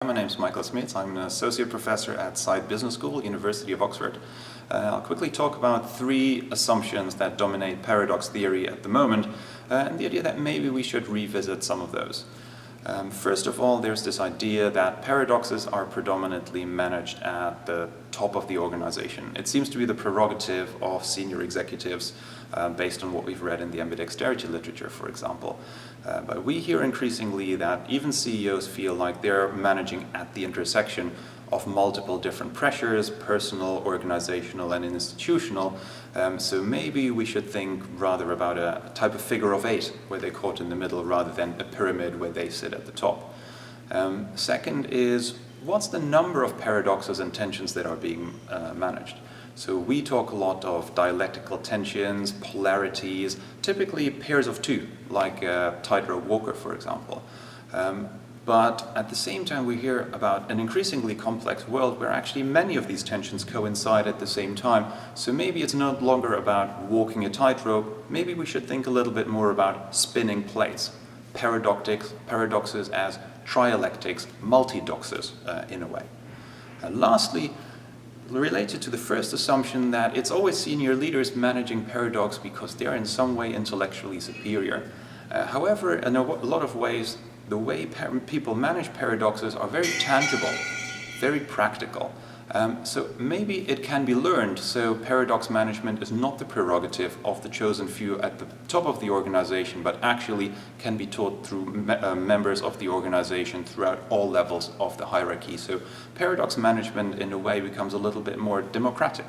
My name is Michael Smets. I'm an associate professor at Side Business School, University of Oxford. I'll quickly talk about three assumptions that dominate paradox theory at the moment, and the idea that maybe we should revisit some of those. First of all, there's this idea that paradoxes are predominantly managed at the top of the organization. It seems to be the prerogative of senior executives based on what we've read in the ambidexterity literature, for example. But we hear increasingly that even CEOs feel like they're managing at the intersection of multiple different pressures, personal, organizational, and institutional. So maybe we should think rather about a type of figure of eight where they're caught in the middle rather than a pyramid where they sit at the top. Second is, what's the number of paradoxes and tensions that are being managed? So we talk a lot of dialectical tensions, polarities, typically pairs of two, like a tightrope walker, for example. But at the same time, we hear about an increasingly complex world where actually many of these tensions coincide at the same time. So maybe it's no longer about walking a tightrope. Maybe we should think a little bit more about spinning plates, paradoxes as trialectics, multidoxes in a way. And lastly, related to the first assumption that it's always senior leaders managing paradox because they're in some way intellectually superior. However, in a lot of ways, the way people manage paradoxes are very tangible, very practical. So maybe it can be learned, so paradox management is not the prerogative of the chosen few at the top of the organization, but actually can be taught through members of the organization throughout all levels of the hierarchy. So paradox management in a way becomes a little bit more democratic.